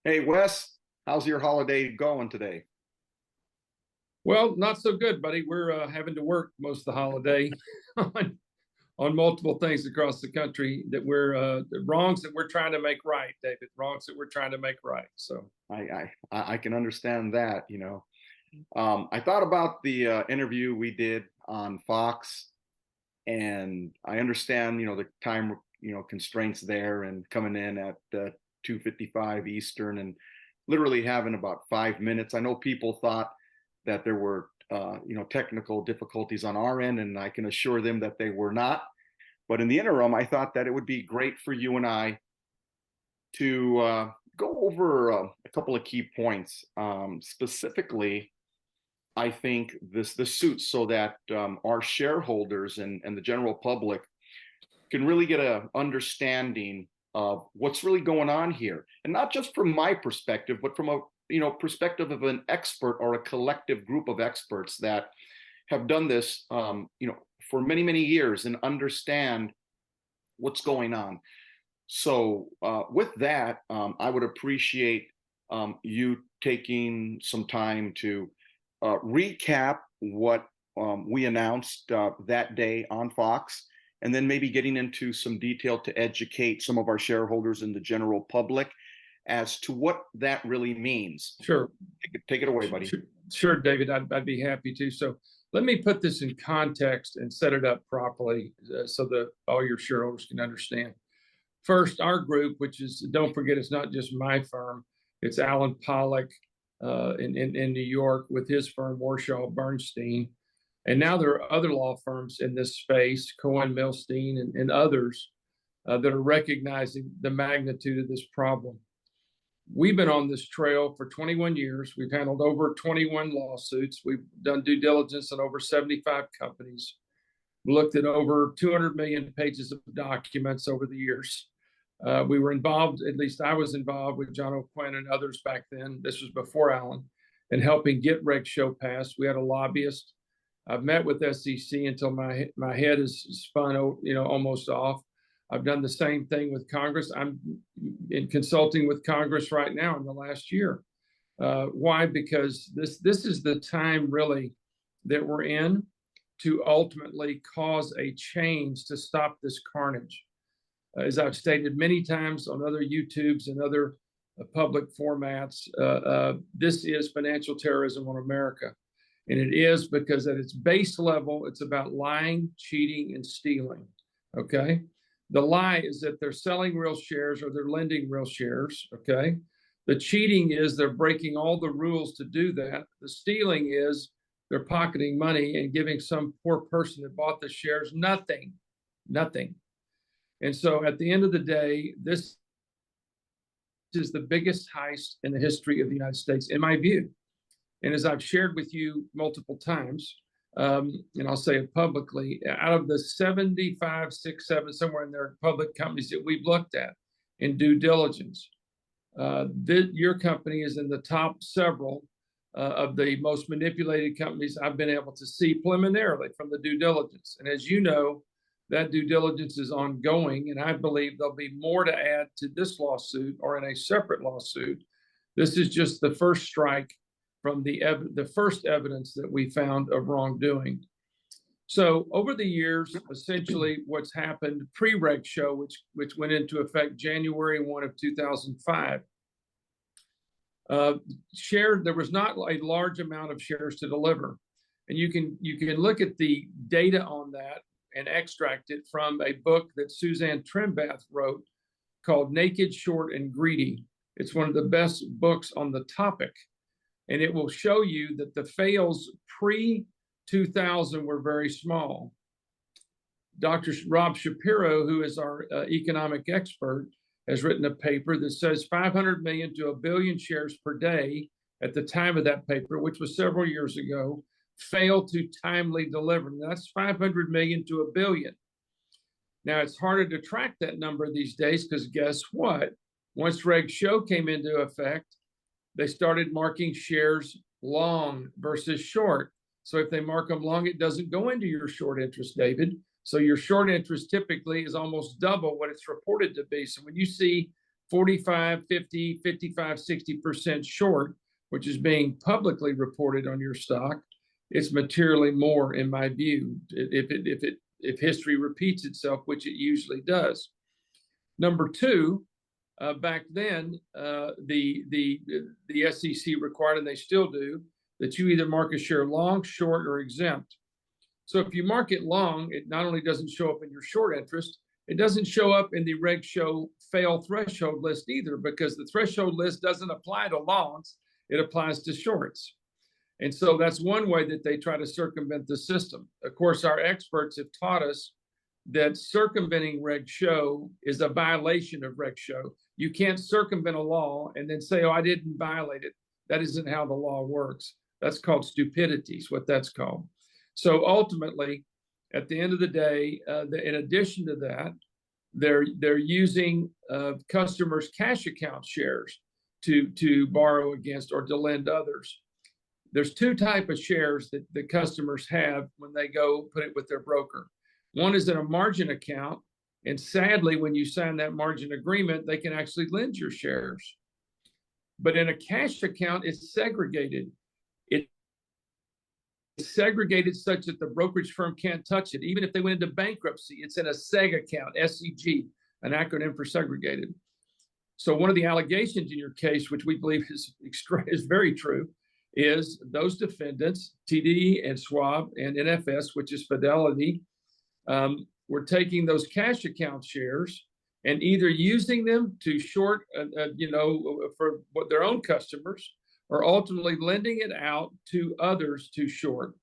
Hey Wes, how's your holiday going today? Well, not so good, buddy. We're having to work most of the holiday on, on multiple things across the country that we're the wrongs that we're trying to make right, David. Wrongs that we're trying to make right. So, I can understand that, I thought about the interview we did on Fox, and I understand, the time, constraints there, and coming in at 2:55 Eastern, and literally having about 5 minutes. I know people thought that there were, technical difficulties on our end, and I can assure them that they were not. But in the interim, I thought that it would be great for you and I to go over a couple of key points. Specifically, I think this suits so that our shareholders and the general public can really get a understanding of what's really going on here, and not just from my perspective, but from a perspective of an expert or a collective group of experts that have done this, for many years and understand what's going on. So, with that, I would appreciate you taking some time to recap what we announced that day on Fox, and then maybe getting into some detail to educate some of our shareholders and the general public as to what that really means. sure, Take it away, buddy. sure, David. I'd be happy to. So, let me put this in context and set it up properly so that all your shareholders can understand. First, our group, which is, don't forget, it's not just my firm, it's Alan Pollock in New York with his firm, Warshaw Bernstein. And now there are other law firms in this space, Cohen Milstein and others, that are recognizing the magnitude of this problem. We've been on this trail for 21 years. We've handled over 21 lawsuits. We've done due diligence on over 75 companies. We looked at over 200 million pages of documents over the years. We were involved, at least I was involved with John O'Quinn and others back then. This was before Alan, in helping get Reg Show passed. We had a lobbyist. I've met with SEC until my head is spun, almost off. I've done the same thing with Congress. I'm in consulting with Congress right now in the last year. Why? Because this is the time really that we're in to ultimately cause a change to stop this carnage. As I've stated many times on other YouTubes and other public formats, this is financial terrorism on America. And it is because at its base level, it's about lying, cheating, and stealing. Okay? The lie is that they're selling real shares or they're lending real shares. Okay? The cheating is they're breaking all the rules to do that. The stealing is they're pocketing money and giving some poor person that bought the shares nothing. And so at the end of the day, this is the biggest heist in the history of the United States, in my view. And as I've shared with you multiple times, and I'll say it publicly, out of the 75, 6, 7, somewhere in there, public companies that we've looked at in due diligence, your company is in the top several of the most manipulated companies I've been able to see preliminarily from the due diligence. And as you know, that due diligence is ongoing, and I believe there'll be more to add to this lawsuit or in a separate lawsuit. This is just the first strike from the first evidence that we found of wrongdoing. So over the years, essentially what's happened pre-Reg Show, which went into effect January 1 of 2005, there was not a large amount of shares to deliver. And you can look at the data on that and extract it from a book that Suzanne Trimbath wrote called Naked, Short, and Greedy. It's one of the best books on the topic. And it will show you that the fails pre-2000 were very small. Dr. Rob Shapiro, who is our economic expert, has written a paper that says 500 million to a billion shares per day at the time of that paper, which was several years ago, failed to timely deliver. And that's 500 million to a billion. Now, it's harder to track that number these days because guess what? Once Reg Show came into effect, they started marking shares long versus short. So if they mark them long, it doesn't go into your short interest, David. So your short interest typically is almost double what it's reported to be. So when you see 45, 50, 55, 60% short, which is being publicly reported on your stock, it's materially more, in my view, if history repeats itself, which it usually does. Number two, back then, the SEC required, and they still do, that you either mark a share long, short, or exempt. So if you mark it long, it not only doesn't show up in your short interest, it doesn't show up in the reg show fail threshold list either, because the threshold list doesn't apply to longs, it applies to shorts. And so that's one way that they try to circumvent the system. Of course, our experts have taught us that circumventing reg show is a violation of reg show. You can't circumvent a law and then say, oh, I didn't violate it. That isn't how the law works. That's called stupidity, is what that's called. So ultimately, at the end of the day, in addition to that, they're using customers' cash account shares to borrow against or to lend others. There's two types of shares that the customers have when they go put it with their broker. One is in a margin account, and sadly, when you sign that margin agreement, they can actually lend your shares. But in a cash account, it's segregated. It's segregated such that the brokerage firm can't touch it. Even if they went into bankruptcy, it's in a SEG account, SEG, an acronym for segregated. So one of the allegations in your case, which we believe is very true, is those defendants, TD and Schwab and NFS, which is Fidelity, were taking those cash account shares and either using them to short, for what their own customers, or ultimately lending it out to others to short,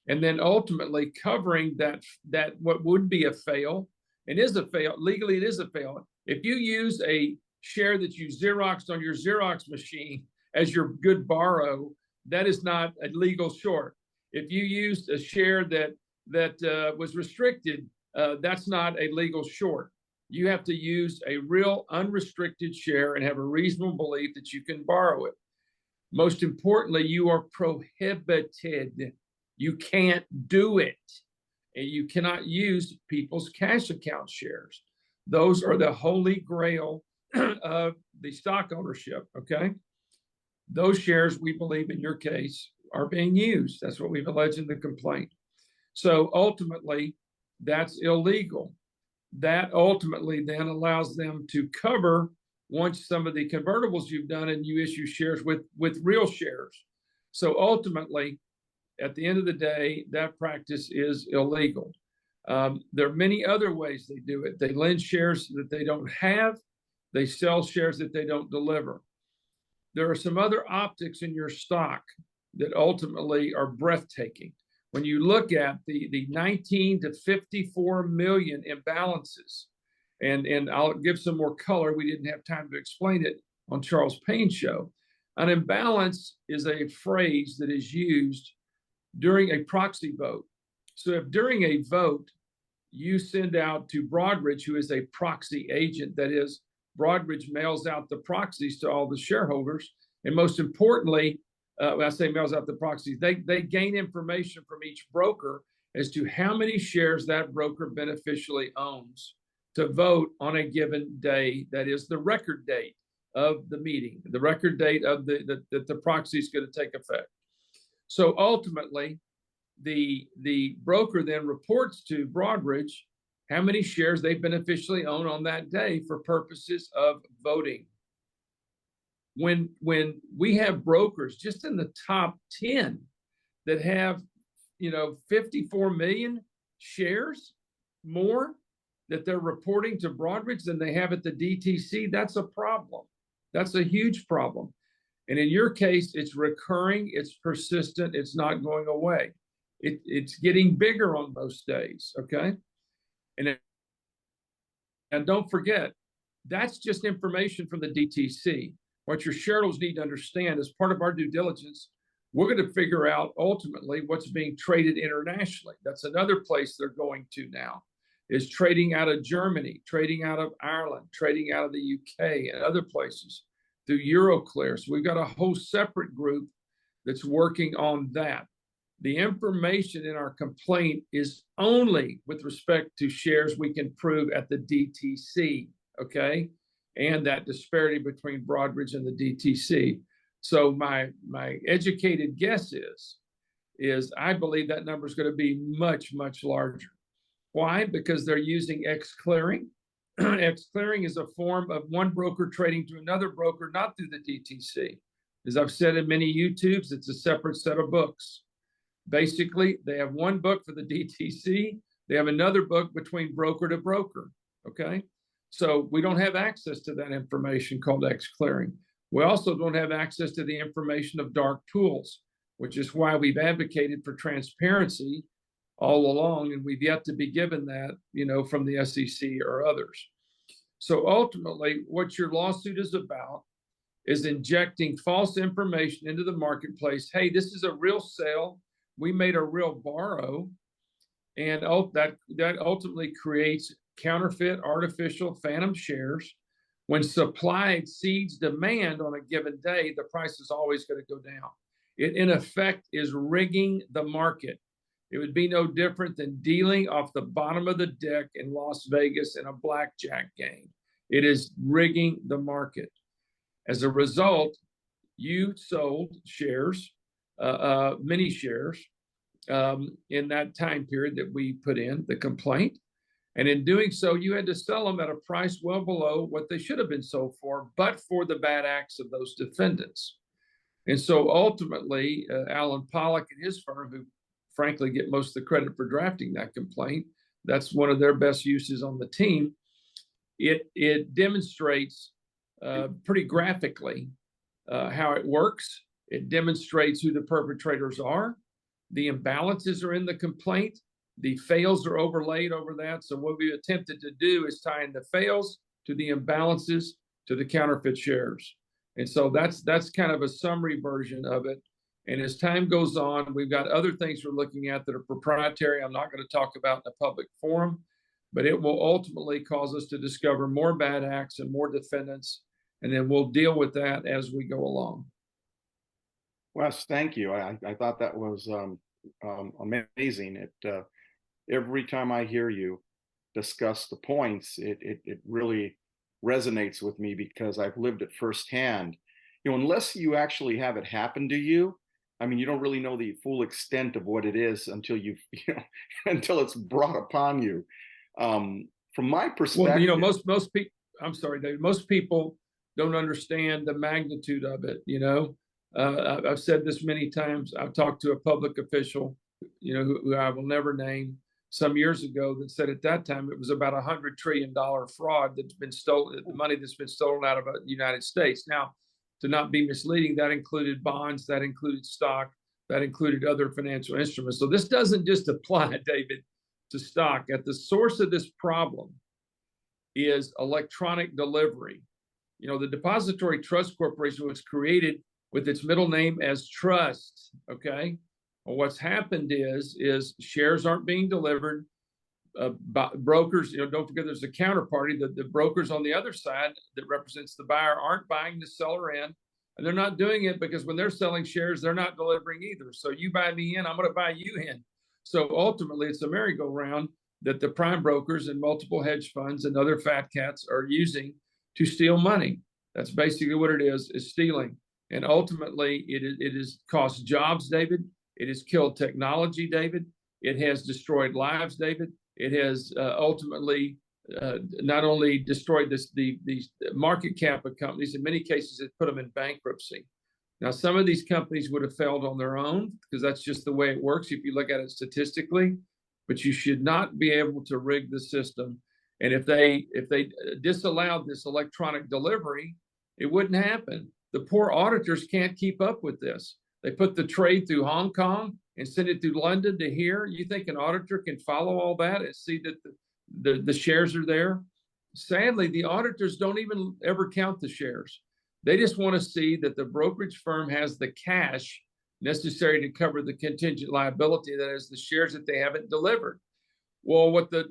and then ultimately covering that what would be a fail, and is a fail, legally it is a fail. If you use a share that you Xeroxed on your Xerox machine as your good borrow, that is not a legal short. If you used a share that was restricted, that's not a legal short. You have to use a real unrestricted share and have a reasonable belief that you can borrow it. Most importantly, you are prohibited. You can't do it. And you cannot use people's cash account shares. Those are the holy grail of the stock ownership, okay? Those shares, we believe in your case, are being used. That's what we've alleged in the complaint. So ultimately, that's illegal. That ultimately then allows them to cover once some of the convertibles you've done and you issue shares with real shares. So ultimately, at the end of the day, that practice is illegal. There are many other ways they do it. They lend shares that they don't have. They sell shares that they don't deliver. There are some other optics in your stock that ultimately are breathtaking. When you look at the 19 to 54 million imbalances, and I'll give some more color. We didn't have time to explain it on Charles Payne show. An imbalance is a phrase that is used during a proxy vote. So if during a vote, you send out to Broadridge, who is a proxy agent, that is, Broadridge mails out the proxies to all the shareholders. And most importantly, when I say mails out the proxies, they gain information from each broker as to how many shares that broker beneficially owns to vote on a given day. That is the record date of the meeting, the record date of the proxy is going to take effect. So ultimately, the broker then reports to Broadridge how many shares they beneficially own on that day for purposes of voting. When we have brokers just in the top 10 that have 54 million shares more that they're reporting to Broadridge than they have at the DTC, that's a problem. That's a huge problem. And in your case, it's recurring, it's persistent, it's not going away. It's getting bigger on most days, okay? And don't forget, that's just information from the DTC. What your shareholders need to understand as part of our due diligence, we're going to figure out ultimately what's being traded internationally. That's another place they're going to now, is trading out of Germany, trading out of Ireland, trading out of the UK and other places through Euroclear. So we've got a whole separate group that's working on that. The information in our complaint is only with respect to shares we can prove at the DTC, okay? and that disparity between Broadridge and the DTC. So my educated guess is I believe that number is going to be much, much larger. Why? Because they're using X clearing. X clearing is a form of one broker trading to another broker, not through the DTC. As I've said in many YouTubes, it's a separate set of books. Basically, they have one book for the DTC. They have another book between broker to broker. Okay. So we don't have access to that information called X clearing. We also don't have access to the information of dark pools, which is why we've advocated for transparency all along, and we've yet to be given that, from the SEC or others. So ultimately, what your lawsuit is about is injecting false information into the marketplace. Hey, this is a real sale. We made a real borrow, and that ultimately creates counterfeit, artificial, phantom shares. When supply exceeds demand on a given day, the price is always going to go down. It, in effect, is rigging the market. It would be no different than dealing off the bottom of the deck in Las Vegas in a blackjack game. It is rigging the market. As a result, you sold shares, many shares, in that time period that we put in the complaint. And in doing so, you had to sell them at a price well below what they should have been sold for, but for the bad acts of those defendants. And so ultimately, Alan Pollack and his firm, who frankly get most of the credit for drafting that complaint, that's one of their best uses on the team. It demonstrates pretty graphically how it works. It demonstrates who the perpetrators are. The imbalances are in the complaint. The fails are overlaid over that. So what we attempted to do is tie in the fails to the imbalances to the counterfeit shares. And so that's kind of a summary version of it. And as time goes on, we've got other things we're looking at that are proprietary. I'm not going to talk about in a public forum, but it will ultimately cause us to discover more bad acts and more defendants. And then we'll deal with that as we go along. Wes, thank you. I thought that was amazing. Every time I hear you discuss the points, it really resonates with me because I've lived it firsthand. Unless you actually have it happen to you, I mean, you don't really know the full extent of what it is until until it's brought upon you. From my perspective, well, most people. I'm sorry, David. Most people don't understand the magnitude of it. I've said this many times. I've talked to a public official, who I will never name, some years ago that said at that time it was about $100 trillion fraud that's been stolen, the money that's been stolen out of the United States. Now, to not be misleading, that included bonds, that included stock, that included other financial instruments. So this doesn't just apply, David, to stock. At the source of this problem is electronic delivery. The Depository Trust Corporation was created with its middle name as trust, okay? Well, what's happened is shares aren't being delivered. Brokers, don't forget there's a counterparty. The brokers on the other side that represents the buyer aren't buying the seller in, and they're not doing it because when they're selling shares, they're not delivering either. So you buy me in, I'm going to buy you in. So ultimately, it's a merry-go-round that the prime brokers and multiple hedge funds and other fat cats are using to steal money. That's basically what it is stealing. And ultimately, it has cost jobs, David. It has killed technology, David. It has destroyed lives, David. It has ultimately not only destroyed the market cap of companies, in many cases, it put them in bankruptcy. Now, some of these companies would have failed on their own because that's just the way it works if you look at it statistically. But you should not be able to rig the system. And if they disallowed this electronic delivery, it wouldn't happen. The poor auditors can't keep up with this. They put the trade through Hong Kong and send it through London to here. You think an auditor can follow all that and see that the shares are there? Sadly, the auditors don't even ever count the shares. They just want to see that the brokerage firm has the cash necessary to cover the contingent liability, that is the shares that they haven't delivered. Well, what the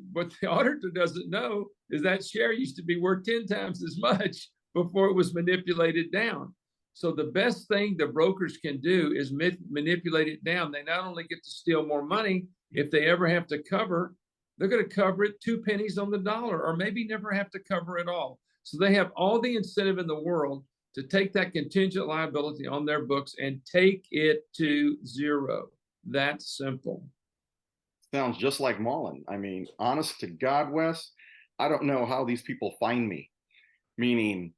auditor doesn't know is that share used to be worth 10 times as much before it was manipulated down. So the best thing the brokers can do is manipulate it down. They not only get to steal more money, if they ever have to cover, they're going to cover it 2 pennies on the dollar, or maybe never have to cover at all. So they have all the incentive in the world to take that contingent liability on their books and take it to zero. That's simple. Sounds just like Mullen. I mean, honest to God, Wes, I don't know how these people find me. Meaning,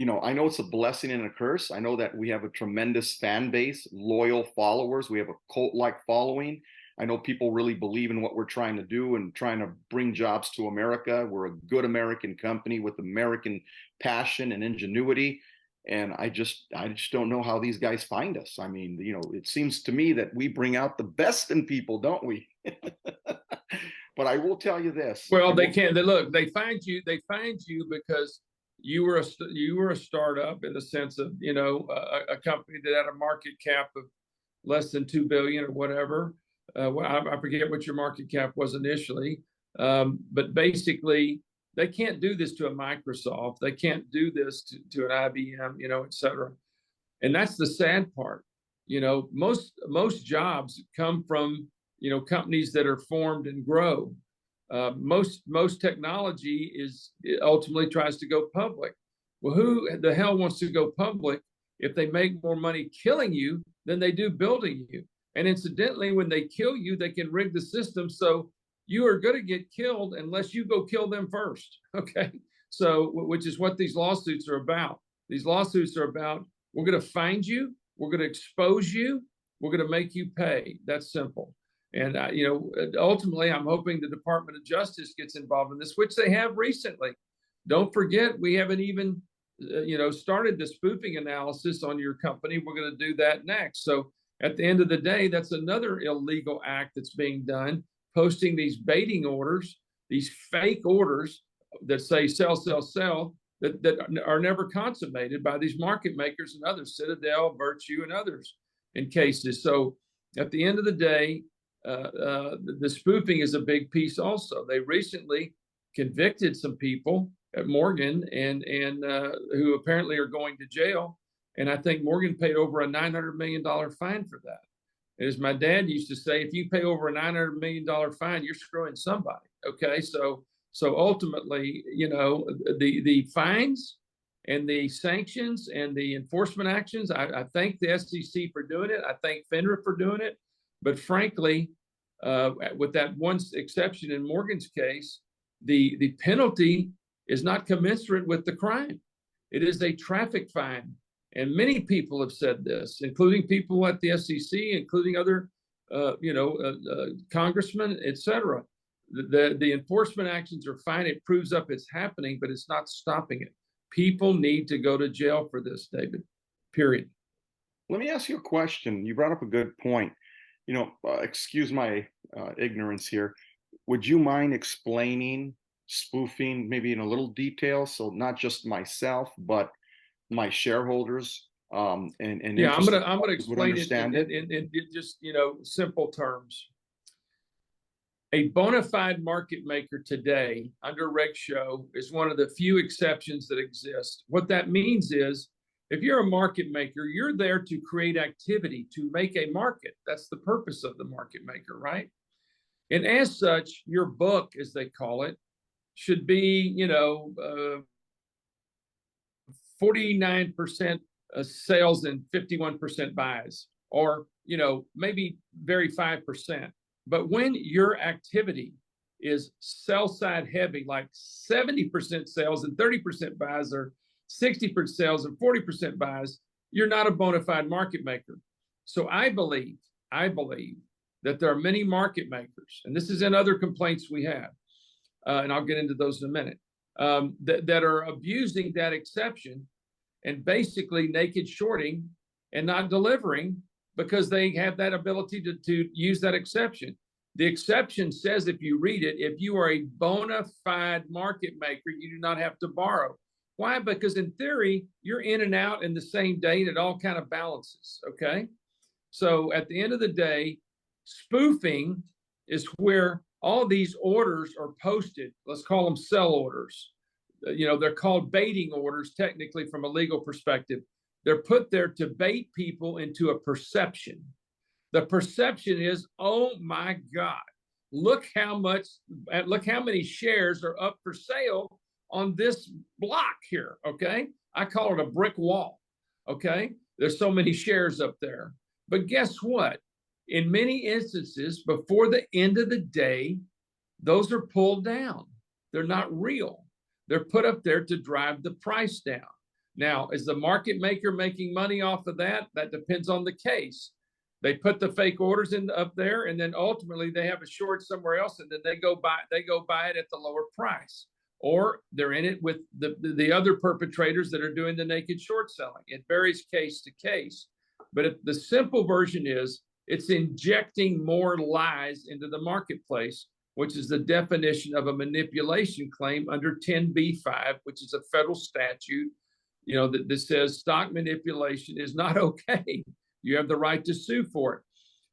I know it's a blessing and a curse. I know that we have a tremendous fan base, loyal followers. We have a cult-like following. I know people really believe in what we're trying to do and trying to bring jobs to America. We're a good American company with American passion and ingenuity. And I just don't know how these guys find us. I mean, it seems to me that we bring out the best in people, don't we? But I will tell you this. Well, they can't. They look. They find you. They find you because you were a startup in the sense of a company that had a market cap of less than 2 billion or whatever. I forget what your market cap was initially, but basically they can't do this to a Microsoft. They can't do this to an IBM, et cetera. And that's the sad part. Most jobs come from companies that are formed and grow. Most technology ultimately tries to go public. Well, who the hell wants to go public if they make more money killing you than they do building you? And incidentally, when they kill you, they can rig the system so you are going to get killed unless you go kill them first. Okay, so which is what these lawsuits are about. These lawsuits are about, we're going to find you, we're going to expose you, we're going to make you pay. That's simple. And ultimately, I'm hoping the Department of Justice gets involved in this, which they have recently. Don't forget, we haven't even started the spoofing analysis on your company. We're going to do that next. So at the end of the day, that's another illegal act that's being done, posting these baiting orders, these fake orders that say sell, sell, sell, that are never consummated by these market makers and others, Citadel, Virtue, and others in cases. So at the end of the day, the spoofing is a big piece also. They recently convicted some people at Morgan and who apparently are going to jail. And I think Morgan paid over a $900 million fine for that. And as my dad used to say, if you pay over a $900 million fine, you're screwing somebody. Okay, so ultimately, the fines and the sanctions and the enforcement actions, I thank the SEC for doing it. I thank FINRA for doing it. But frankly, with that one exception in Morgan's case, the penalty is not commensurate with the crime. It is a traffic fine. And many people have said this, including people at the SEC, including other, congressmen, et cetera. The enforcement actions are fine. It proves up it's happening, but it's not stopping it. People need to go to jail for this, David, period. Let me ask you a question. You brought up a good point. Excuse my ignorance here. Would you mind explaining spoofing maybe in a little detail? So not just myself, but my shareholders and yeah, I'm gonna explain it in just simple terms. A bona fide market maker today under Reg Show is one of the few exceptions that exist. What that means is, if you're a market maker, you're there to create activity, to make a market. That's the purpose of the market maker, right? And as such, your book, as they call it, should be 49% sales and 51% buys, or maybe vary 5%. But when your activity is sell side heavy, like 70% sales and 30% buys, or 60% sales and 40% buys, you're not a bona fide market maker. So I believe that there are many market makers, and this is in other complaints we have, and I'll get into those in a minute, that are abusing that exception and basically naked shorting and not delivering because they have that ability to use that exception. The exception says, if you read it, if you are a bona fide market maker, you do not have to borrow. Why? Because in theory, you're in and out in the same day and it all kind of balances, okay? So at the end of the day, spoofing is where all these orders are posted. Let's call them sell orders. They're called baiting orders, technically, from a legal perspective. They're put there to bait people into a perception. The perception is, oh my God, look how many shares are up for sale on this block here. Okay. I call it a brick wall. Okay. There's so many shares up there. But guess what? In many instances, before the end of the day, those are pulled down. They're not real. They're put up there to drive the price down. Now, is the market maker making money off of that? That depends on the case. They put the fake orders in up there, and then ultimately they have a short somewhere else, and then they go buy it at the lower price. Or they're in it with the other perpetrators that are doing the naked short selling. It varies case to case. But the simple version is it's injecting more lies into the marketplace, which is the definition of a manipulation claim under 10b-5, which is a federal statute, that says stock manipulation is not okay. You have the right to sue for it.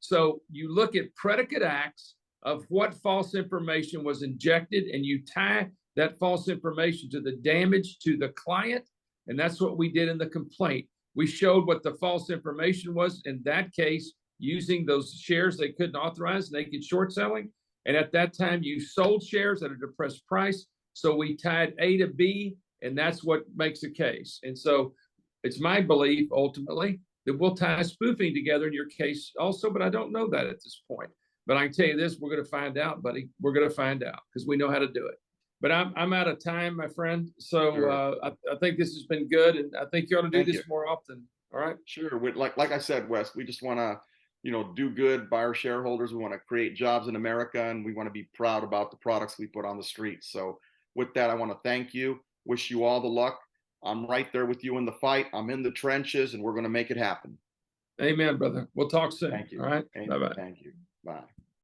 So you look at predicate acts of what false information was injected, and you tie that false information to the damage to the client. And that's what we did in the complaint. We showed what the false information was in that case, using those shares they couldn't authorize, naked short selling. And at that time, you sold shares at a depressed price. So we tied A to B, and that's what makes a case. And so it's my belief, ultimately, that we'll tie spoofing together in your case also, but I don't know that at this point. But I can tell you this, we're going to find out, buddy. We're going to find out because we know how to do it. But I'm out of time, my friend. So Sure. I think this has been good, and I think you ought to do Thank this you. more often. All right. Sure. Like I said, Wes, we just want to, do good by our shareholders. We want to create jobs in America, and we want to be proud about the products we put on the street. So with that, I want to thank you. Wish you all the luck. I'm right there with you in the fight. I'm in the trenches, and we're going to make it happen. Amen, brother. We'll talk soon. Thank you. All right. Bye-bye. Thank you. Bye.